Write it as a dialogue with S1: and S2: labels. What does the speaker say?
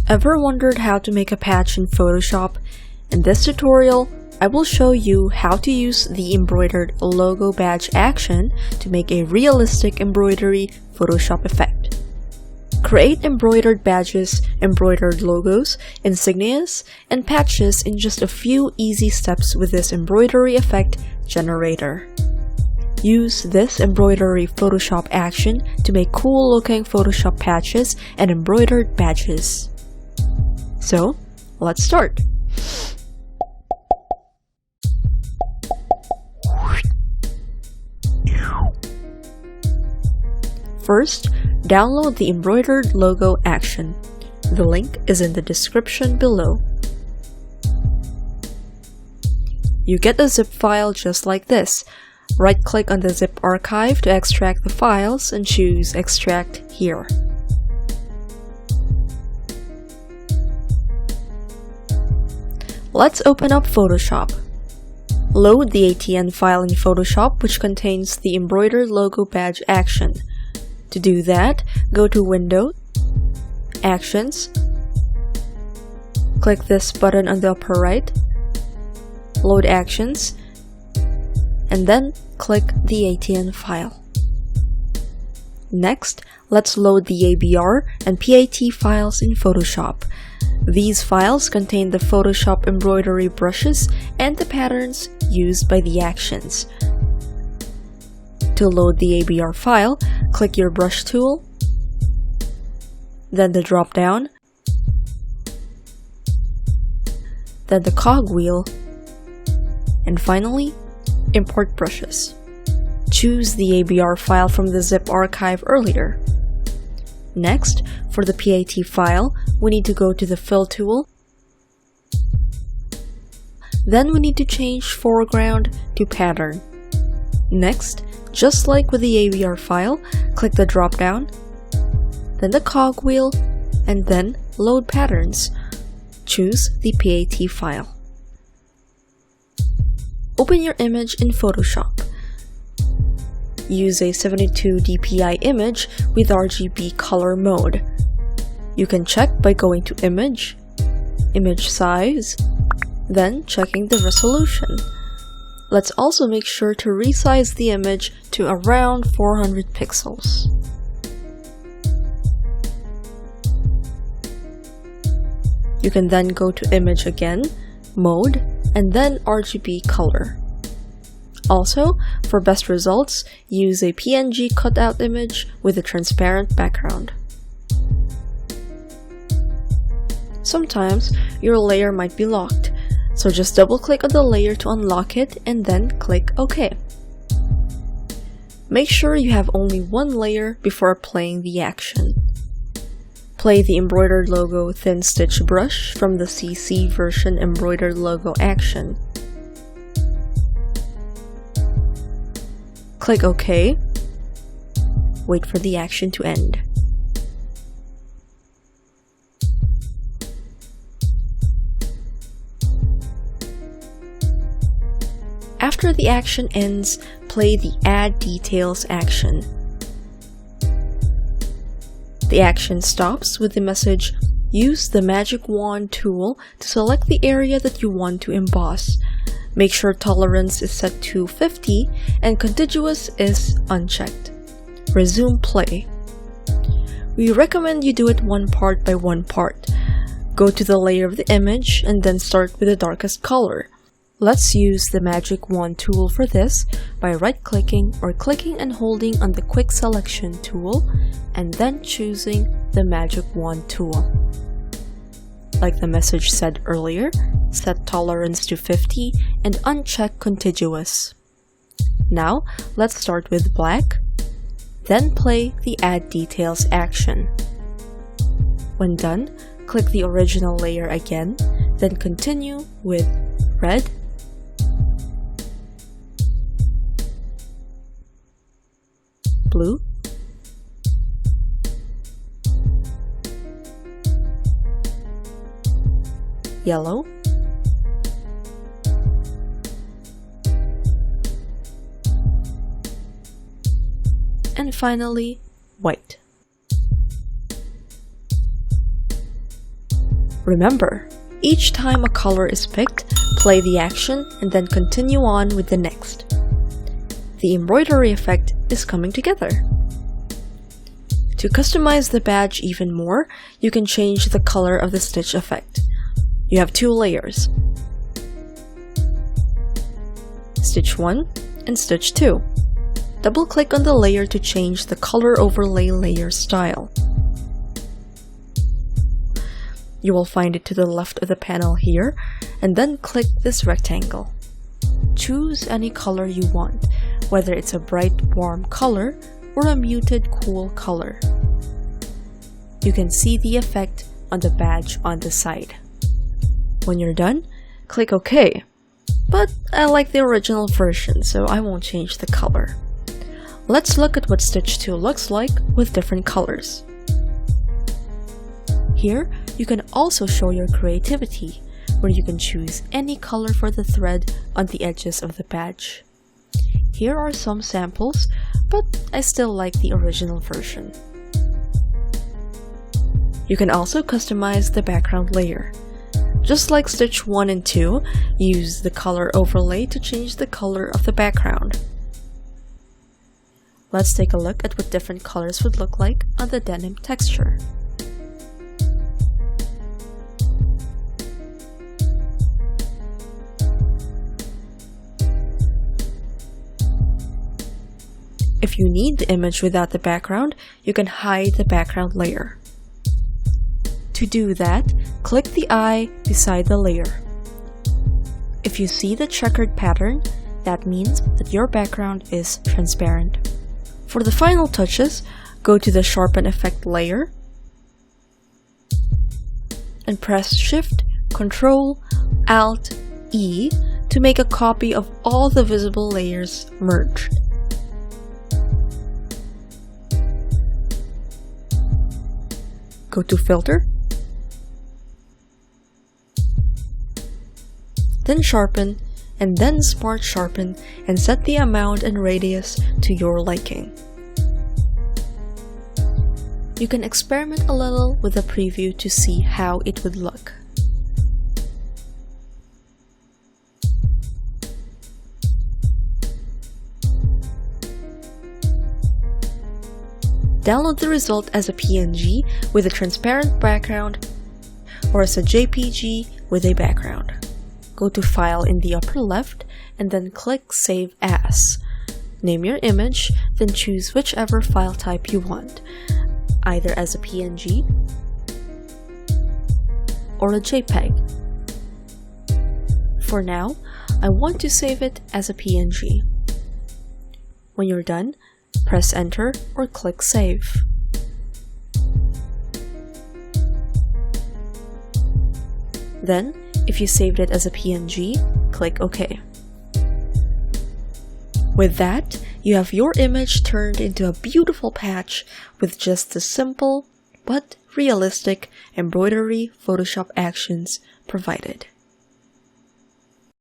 S1: Ever wondered how to make a patch in Photoshop? In this tutorial, I will show you how to use the embroidered logo badge action to make a realistic embroidery Photoshop effect. Create embroidered badges, embroidered logos, insignias, and patches in just a few easy steps with this embroidery effect generator. Use this embroidery Photoshop action to make cool looking Photoshop patches and embroidered badges. So, let's start. First, download the embroidered logo action. The link is in the description below. You get a zip file just like this. Right-click on the zip archive to extract the files and choose Extract here. Let's open up Photoshop. Load the ATN file in Photoshop which contains the embroidered logo badge action. To do that, go to Window, Actions, click this button on the upper right, Load Actions, and then click the ATN file. Next, let's load the ABR and PAT files in Photoshop. These files contain the Photoshop embroidery brushes and the patterns used by the actions. To load the ABR file, click your brush tool, then the drop-down, then the cogwheel, and finally, import brushes. Choose the ABR file from the zip archive earlier. Next, for the PAT file, we need to go to the Fill tool. Then we need to change foreground to pattern. Next, just like with the ABR file, click the drop-down, then the cogwheel, and then Load Patterns. Choose the PAT file. Open your image in Photoshop. Use a 72 dpi image with RGB color mode. You can check by going to Image, Image Size, then checking the resolution. Let's also make sure to resize the image to around 400 pixels. You can then go to Image again, Mode, and then RGB color. Also, for best results, use a PNG cutout image with a transparent background. Sometimes your layer might be locked, so just double-click on the layer to unlock it and then click OK. Make sure you have only one layer before applying the action. Play the embroidered logo thin stitch brush from the CC version embroidered logo action. Click OK. Wait for the action to end. After the action ends, play the Add Details action. The action stops with the message, use the magic wand tool to select the area that you want to emboss. Make sure tolerance is set to 50 and contiguous is unchecked. Resume play. We recommend you do it one part by one part. Go to the layer of the image and then start with the darkest color. Let's use the magic wand tool for this by right-clicking or clicking and holding on the quick selection tool and then choosing the magic wand tool. Like the message said earlier, set tolerance to 50 and uncheck contiguous. Now, let's start with black, then play the Add Details action. When done, click the original layer again, then continue with red, blue, yellow, and finally white. Remember, each time a color is picked, play the action and then continue on with the next. The embroidery effect is coming together. To customize the badge even more, you can change the color of the stitch effect. You have two layers, Stitch 1 and Stitch 2. Double-click on the layer to change the color overlay layer style. You will find it to the left of the panel here, and then click this rectangle. Choose any color you want, whether it's a bright warm color or a muted cool color. You can see the effect on the badge on the side. When you're done, click OK. But I like the original version, so I won't change the color. Let's look at what Stitch 2 looks like with different colors. Here, you can also show your creativity, where you can choose any color for the thread on the edges of the badge. Here are some samples, but I still like the original version. You can also customize the background layer. Just like Stitch 1 and 2, use the color overlay to change the color of the background. Let's take a look at what different colors would look like on the denim texture. If you need the image without the background, you can hide the background layer. To do that, click the eye beside the layer. If you see the checkered pattern, that means that your background is transparent. For the final touches, go to the Sharpen Effect layer and press Shift, Ctrl, Alt, E to make a copy of all the visible layers merged. Go to Filter, then Sharpen, and then Smart Sharpen, and set the amount and radius to your liking. You can experiment a little with a preview to see how it would look. Download the result as a PNG with a transparent background or as a JPG with a background. Go to File in the upper left and then click Save As. Name your image, then choose whichever file type you want, either as a PNG or a JPEG. For now, I want to save it as a PNG. When you're done, press Enter or click Save. Then, if you saved it as a PNG, click OK. With that, you have your image turned into a beautiful patch with just the simple but realistic embroidery Photoshop actions provided.